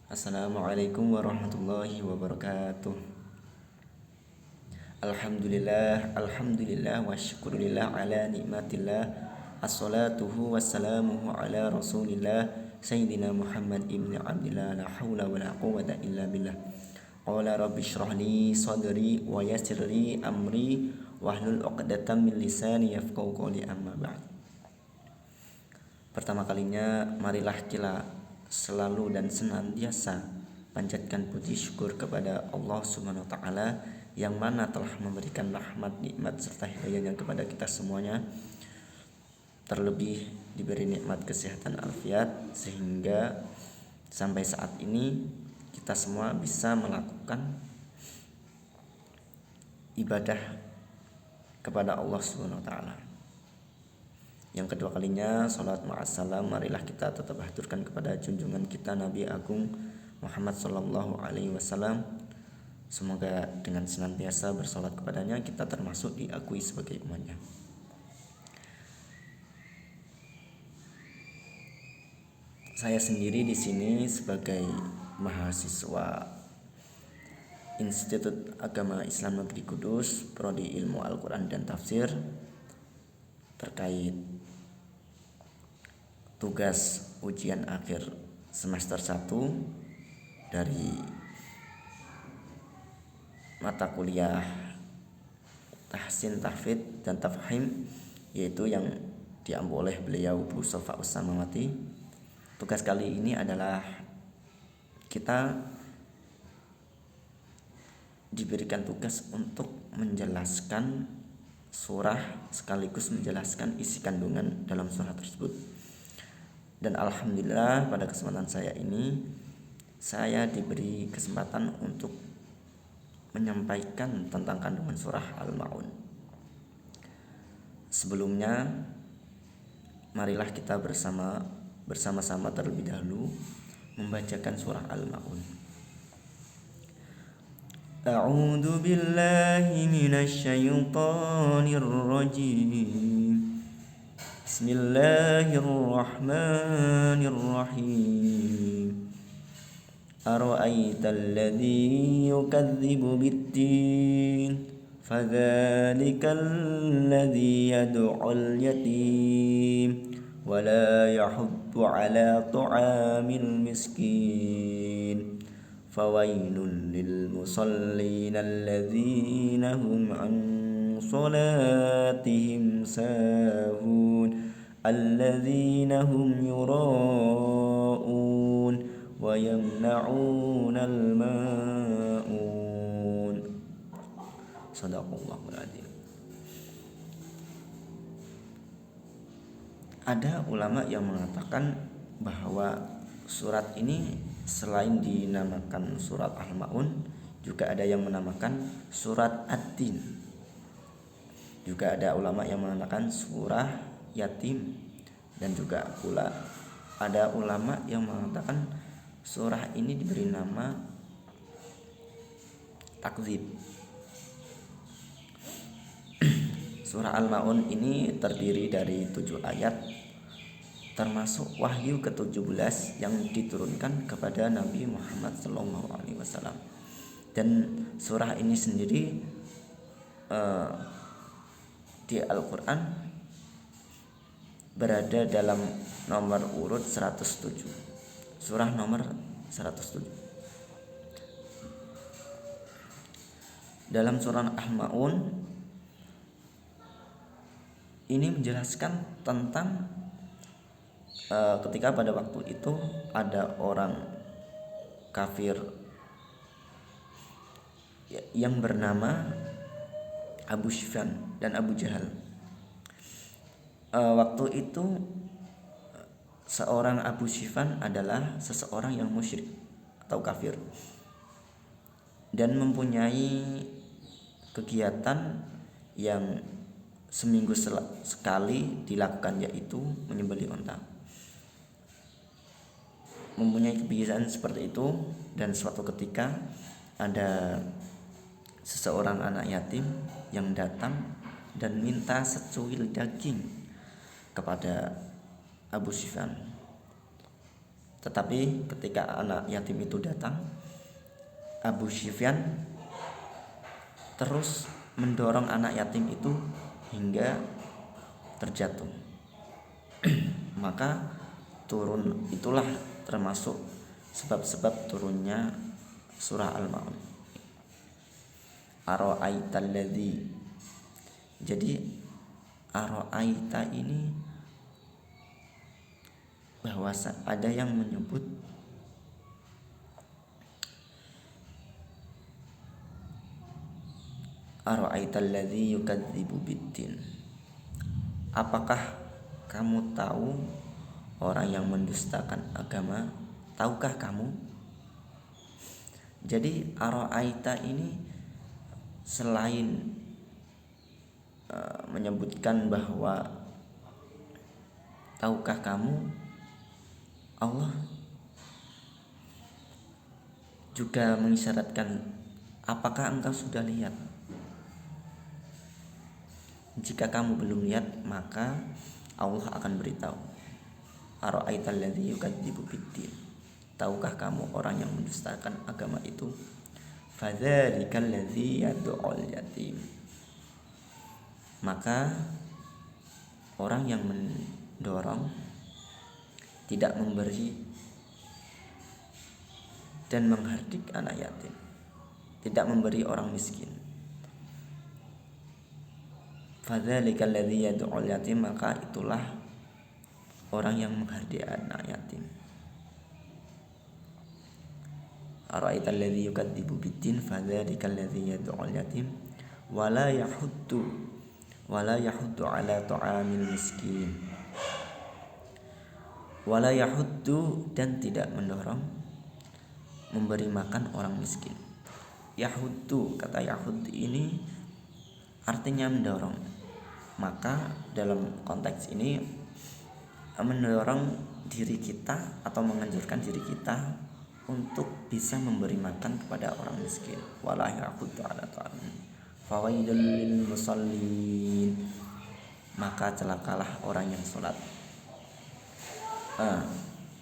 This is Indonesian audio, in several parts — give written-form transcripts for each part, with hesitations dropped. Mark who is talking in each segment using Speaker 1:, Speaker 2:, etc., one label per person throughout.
Speaker 1: Assalamualaikum warahmatullahi wabarakatuh. Alhamdulillah wa syukurillah ala nikmatillah. Assalatuhu wassalamuhu ala rasulillah Sayyidina Muhammad ibn Abdillah. La hawla wa la quwwata illa billah. Qala rabbi shrah li sadri wa yassir li amri wahlul 'uqdatam min lisani yafqahu qawli, amma ba'd. Pertama kalinya marilah kita selalu dan senantiasa panjatkan puji syukur kepada Allah Subhanahu wa taala yang mana telah memberikan rahmat, nikmat serta hidayahnya kepada kita semuanya. Terlebih diberi nikmat kesehatan afiat sehingga sampai saat ini kita semua bisa melakukan ibadah kepada Allah Subhanahu wa taala. Yang kedua kalinya, salat ma'assalam, marilah kita tetap haturkan kepada junjungan kita Nabi Agung Muhammad sallallahu alaihi wasallam. Semoga dengan senantiasa bersalat kepadanya kita termasuk diakui sebagai umatnya. Saya sendiri di sini sebagai mahasiswa Institut Agama Islam Negeri Kudus, Prodi Ilmu Al-Quran dan Tafsir, terkait tugas ujian akhir semester 1 dari mata kuliah Tahsin, Tahfidz dan Tafhim, yaitu yang diambil oleh beliau Bu Sofa Usamawati. Tugas kali ini adalah kita diberikan tugas untuk menjelaskan surah sekaligus menjelaskan isi kandungan dalam surah tersebut. Dan alhamdulillah pada kesempatan saya ini saya diberi kesempatan untuk menyampaikan tentang kandungan surah Al-Ma'un. Sebelumnya marilah kita bersama-sama terlebih dahulu membacakan surah Al-Ma'un. A'udzu billahi minasy syaithanir rajim. Bismillahirrahmanirrahim. Ara'aital ladzi yukadzibu bid-din fadzalikal ladzi yad'ul yatim wa la yahuddu 'ala ta'amil miskin. Fawailul lil musallin alladzina hum an salatihim sahun alladzina hum yura'un wa yamna'unal ma'un. Shadaqallahul adzim. Ada ulama yang mengatakan bahwa surat ini selain dinamakan surat Al-Ma'un, juga ada yang menamakan surat Ad-Din. Juga ada ulama yang mengatakan surah yatim, dan juga pula ada ulama yang mengatakan surah ini diberi nama takdzib. Surah Al-Ma'un ini terdiri dari 7 ayat, termasuk wahyu ke-17 yang diturunkan kepada Nabi Muhammad SAW. Dan surah ini sendiri di Al-Quran berada dalam nomor urut 107. Surah nomor 107. Dalam surah Al-Ma'un ini menjelaskan tentang ketika pada waktu itu ada orang kafir yang bernama Abu Sufyan dan Abu Jahal. Waktu itu seorang Abu Sufyan adalah seseorang yang musyrik atau kafir dan mempunyai kegiatan yang seminggu sekali dilakukan, yaitu menyembelih unta. Mempunyai kebiasaan seperti itu, dan suatu ketika ada seseorang anak yatim yang datang dan minta secuil daging kepada Abu Sufyan. Tetapi ketika anak yatim itu datang, Abu Sufyan terus mendorong anak yatim itu hingga terjatuh. Maka itulah termasuk sebab-sebab turunnya surah Al-Maun. Ara'aital ladzi. Jadi ara'aita ini bahwa ada yang menyebut ara'aital ladzi yukadzibu biddin. Apakah kamu tahu orang yang mendustakan agama? Tahukah kamu? Jadi ara'aita ini selain menyebutkan bahwa tahukah kamu, Allah juga mengisyaratkan apakah engkau sudah lihat? Jika kamu belum lihat, maka Allah akan beritahu. Ara'aital ladzi yukadzibu biddin. Tahukah kamu orang yang mendustakan agama itu? Fadzalikal ladzi yad'ul yatim. Maka orang yang mendorong, tidak memberi dan menghardik anak yatim, tidak memberi orang miskin. Fadzalikal ladzi yad'ul yatim, maka itulah orang yang menghardik anak yatim. Ara'aital ladzi yukadzibu biddin fadzalikal ladzi yad'ul yatim wala yahuddu ala ta'amil miskin. Wala yahuddu, dan tidak mendorong memberi makan orang miskin. Yahuddu, kata yahud ini artinya mendorong. Maka dalam konteks ini mendorong diri kita atau menganjurkan diri kita untuk bisa memberi makan kepada orang miskin. Wala yahuddu ala ta'amil fawailul lil musallin. Maka celakalah orang yang sholat.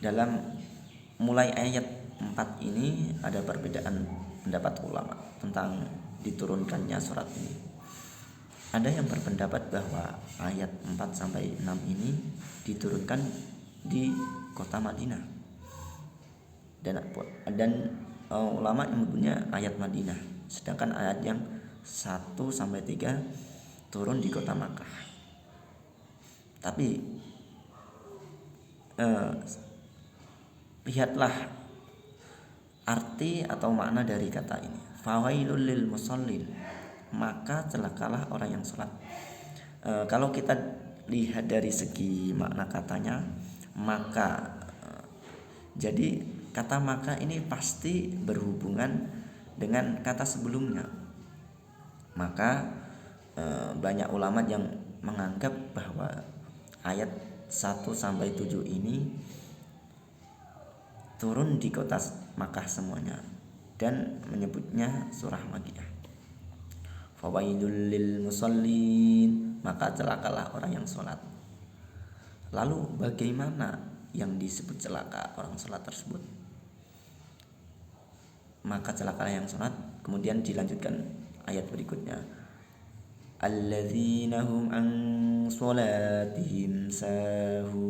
Speaker 1: Dalam mulai ayat 4 ini ada perbedaan pendapat ulama tentang diturunkannya surat ini. Ada yang berpendapat bahwa ayat 4 sampai 6 ini diturunkan di kota Madinah. Dan ulama yang menyebutnya ayat Madinah. Sedangkan ayat yang 1 sampai 3 turun di kota Makkah. Tapi lihatlah arti atau makna dari kata ini. Fawailul lil musallin, maka celakalah orang yang sholat. Kalau kita lihat dari segi makna katanya, maka jadi kata maka ini pasti berhubungan dengan kata sebelumnya. Maka banyak ulama yang menganggap bahwa ayat 1 sampai 7 ini turun di kota Makkah semuanya dan menyebutnya surah Makkiyah. Fawailul lil musallin, maka celakalah orang yang sholat. Lalu bagaimana yang disebut celaka orang sholat tersebut? Maka celakalah yang sholat. Kemudian dilanjutkan ayat berikutnya, alladzina hum an sholatihim sahun,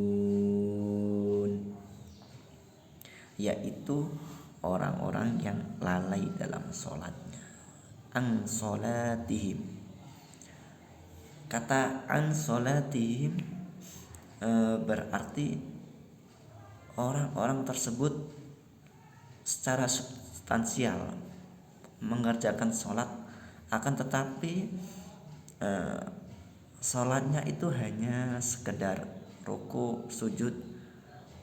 Speaker 1: yaitu orang-orang yang lalai dalam sholatnya. An sholatihim, kata an sholatihim berarti orang-orang tersebut secara substansial mengerjakan sholat, akan tetapi sholatnya itu hanya sekedar ruku, sujud,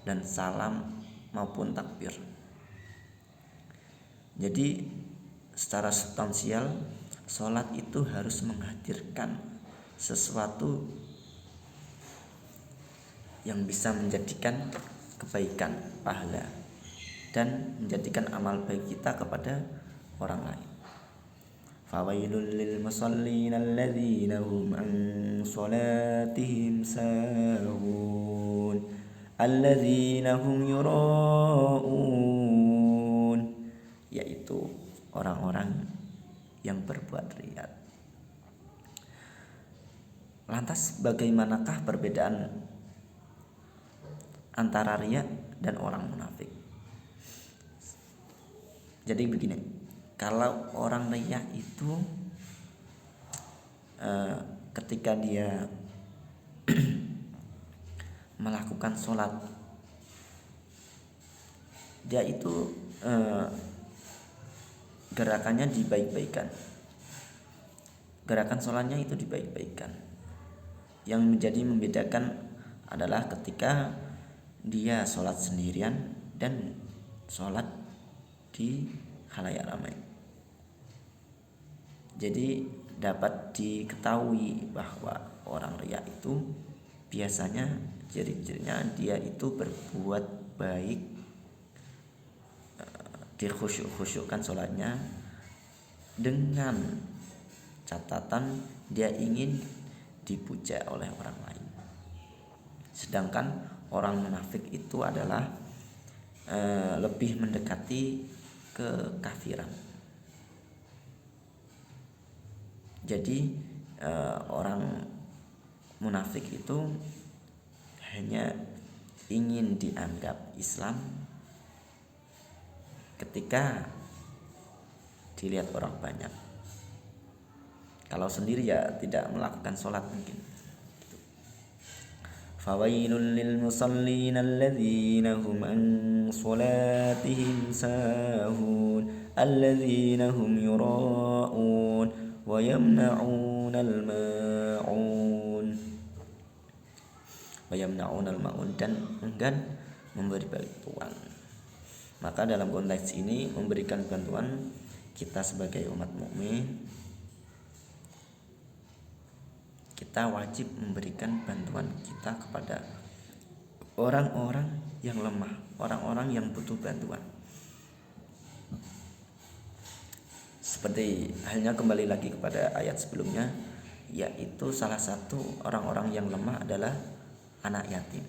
Speaker 1: dan salam maupun takbir. Jadi secara substansial sholat itu harus menghadirkan sesuatu yang bisa menjadikan kebaikan, pahala, dan menjadikan amal baik kita kepada orang lain. Fawailul lil musallin alladzina hum an sholatihim sahun, alladzina hum yura'un, yaitu orang-orang yang berbuat riya. Lantas bagaimanakah perbedaan antara riya dan orang munafik? Jadi begini, kalau orang riya itu ketika dia melakukan sholat, dia itu gerakannya dibaik-baikan, gerakan sholatnya itu dibaik-baikan. Yang menjadi membedakan adalah ketika dia sholat sendirian dan sholat di khalayak ramai. Jadi dapat diketahui bahwa orang riya itu biasanya ciri-cirinya dia itu berbuat baik, dikhusyuk-khusyukkan sholatnya dengan catatan dia ingin dipuja oleh orang lain. Sedangkan orang munafik itu adalah lebih mendekati kekafiran. Jadi orang munafik itu hanya ingin dianggap Islam ketika dilihat orang banyak. Kalau sendiri ya tidak melakukan sholat mungkin. Fawailul lil musallin alladzina hum an sholatihim sahun alladzina hum yura'un wa yamna'unal ma'un dan enggan memberi bantuan. Maka dalam konteks ini memberikan bantuan, kita sebagai umat mukmin, kita wajib memberikan bantuan kita kepada orang-orang yang lemah, orang-orang yang butuh bantuan. Seperti halnya kembali lagi kepada ayat sebelumnya, yaitu salah satu orang-orang yang lemah adalah anak yatim.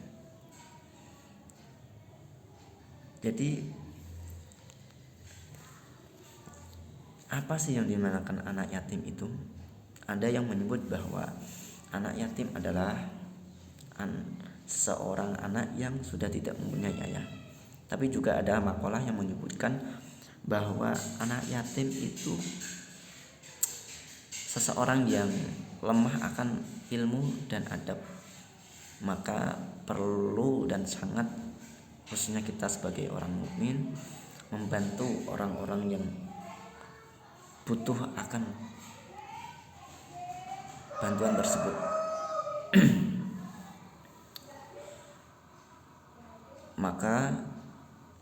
Speaker 1: Jadi apa sih yang dinamakan anak yatim itu? Ada yang menyebut bahwa anak yatim adalah seorang anak yang sudah tidak mempunyai ayah. Tapi juga ada makalah yang menyebutkan bahwa anak yatim itu seseorang yang lemah akan ilmu dan adab. Maka perlu dan sangat, khususnya kita sebagai orang mukmin, membantu orang-orang yang butuh akan bantuan tersebut. Maka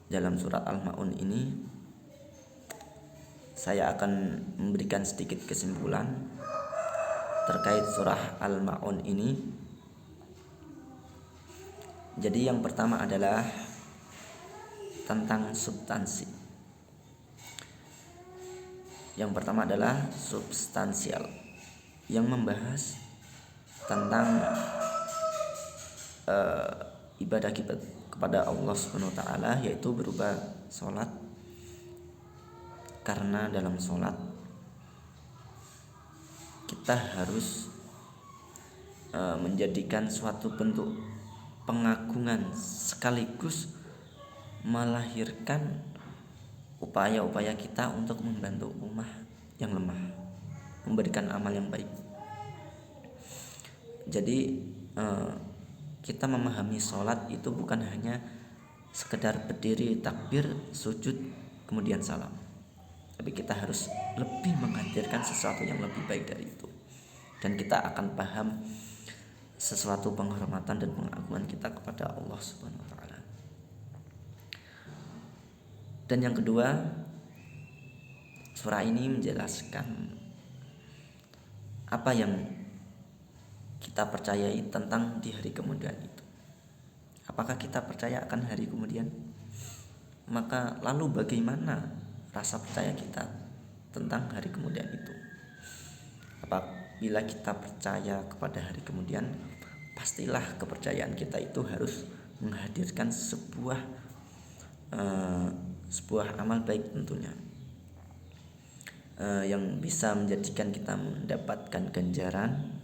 Speaker 1: dalam surat Al-Ma'un ini saya akan memberikan sedikit kesimpulan terkait surah Al-Ma'un ini. Jadi yang pertama adalah tentang substansi. Yang pertama adalah substansial, yang membahas tentang ibadah kita kepada Allah Subhanahu wa taala, yaitu berupa sholat. Karena dalam sholat kita harus menjadikan suatu bentuk pengagungan sekaligus melahirkan upaya-upaya kita untuk membantu umat yang lemah, memberikan amal yang baik. Jadi kita memahami sholat itu bukan hanya sekedar berdiri, takbir, sujud, kemudian salam. Tapi kita harus lebih menghadirkan sesuatu yang lebih baik dari itu. Dan kita akan paham sesuatu penghormatan dan pengagungan kita kepada Allah Subhanahu wa taala. Dan yang kedua, surah ini menjelaskan apa yang kita percayai tentang di hari kemudian itu. Apakah kita percaya akan hari kemudian? Maka lalu bagaimana rasa percaya kita tentang hari kemudian itu? Apabila kita percaya kepada hari kemudian, pastilah kepercayaan kita itu harus menghadirkan sebuah amal baik tentunya, yang bisa menjadikan kita mendapatkan ganjaran.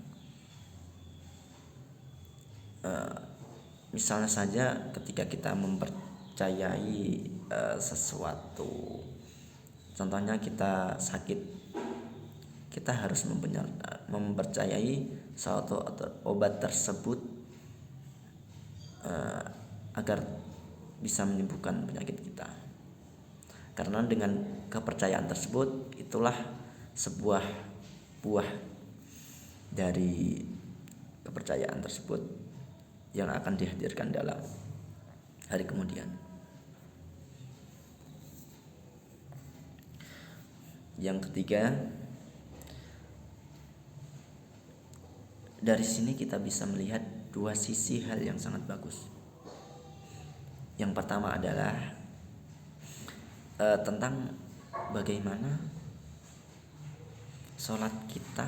Speaker 1: Misalnya saja ketika kita mempercayai sesuatu, contohnya kita sakit, kita harus mempercayai suatu obat tersebut agar bisa menyembuhkan penyakit kita. Karena dengan kepercayaan tersebut, itulah sebuah buah dari kepercayaan tersebut yang akan dihadirkan dalam hari kemudian. Yang ketiga, dari sini kita bisa melihat dua sisi hal yang sangat bagus. Yang pertama adalah tentang bagaimana sholat kita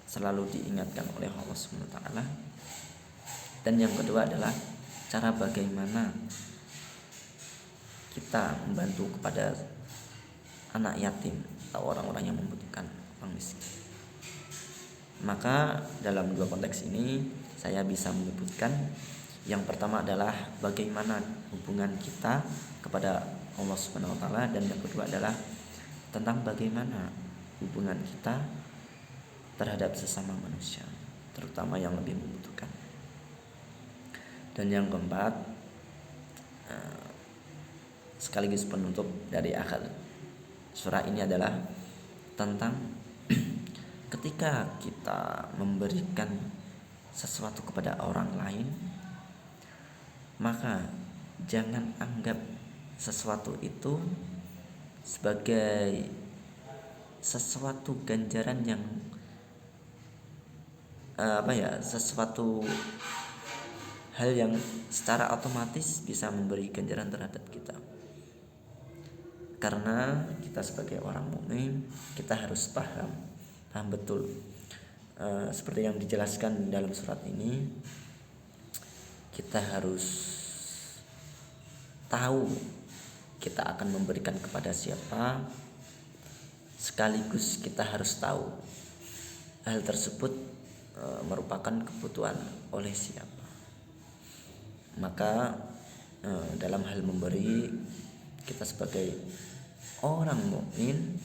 Speaker 1: selalu diingatkan oleh Allah SWT. Dan yang kedua adalah cara bagaimana kita membantu kepada anak yatim atau orang-orang yang membutuhkan, orang miskin. Maka dalam dua konteks ini saya bisa menyebutkan yang pertama adalah bagaimana hubungan kita kepada Allah SWT, dan yang kedua adalah tentang bagaimana hubungan kita terhadap sesama manusia, terutama yang lebih membutuhkan. Dan yang keempat, sekaligus penutup dari akhir surah ini adalah tentang ketika kita memberikan sesuatu kepada orang lain, maka jangan anggap sesuatu itu sebagai sesuatu ganjaran yang sesuatu hal yang secara otomatis bisa memberi ganjaran terhadap kita. Karena kita sebagai orang mukmin, kita harus paham betul seperti yang dijelaskan dalam surat ini. Kita harus tahu kita akan memberikan kepada siapa, sekaligus kita harus tahu hal tersebut merupakan kebutuhan oleh siapa. Maka dalam hal memberi, kita sebagai orang mukmin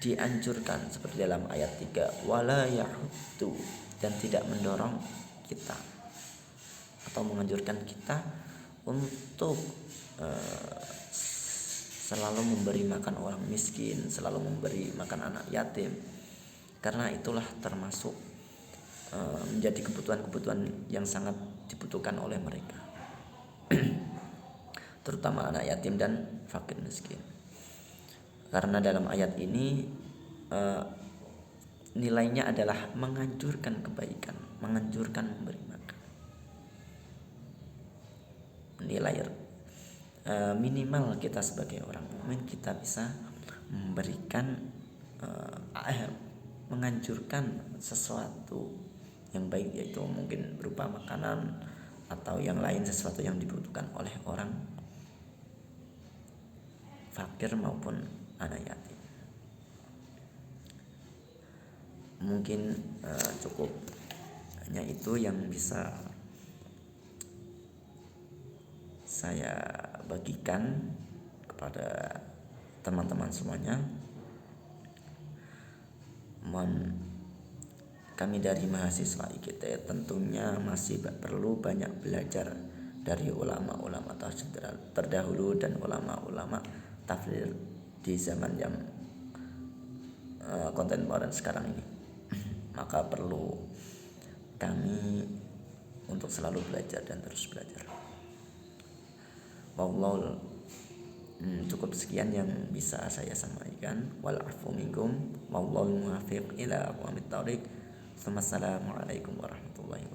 Speaker 1: dianjurkan seperti dalam ayat 3, wala yahuddu, dan tidak mendorong kita atau menganjurkan kita untuk selalu memberi makan orang miskin, selalu memberi makan anak yatim, karena itulah termasuk menjadi kebutuhan-kebutuhan yang sangat dibutuhkan oleh mereka. Terutama anak yatim dan fakir miskin. Karena dalam ayat ini nilainya adalah menganjurkan kebaikan, menganjurkan memberi makan. Nilai minimal kita sebagai orang mukmin, kita bisa memberikan menganjurkan sesuatu yang baik, yaitu mungkin berupa makanan atau yang lain, sesuatu yang dibutuhkan oleh orang fakir maupun anak yatim. Mungkin cukup hanya itu yang bisa saya bagikan kepada teman-teman semuanya. Kami dari mahasiswa IGT tentunya masih perlu banyak belajar dari ulama-ulama terdahulu dan ulama-ulama tafsir di zaman yang kontemporer sekarang ini. Maka perlu kami untuk selalu belajar dan terus belajar. Cukup sekian yang bisa saya sampaikan. Wal afu minkum wallahu muwaffiq ila aqwamit thoriq. Wassalamualaikum warahmatullahi wabarakatuh.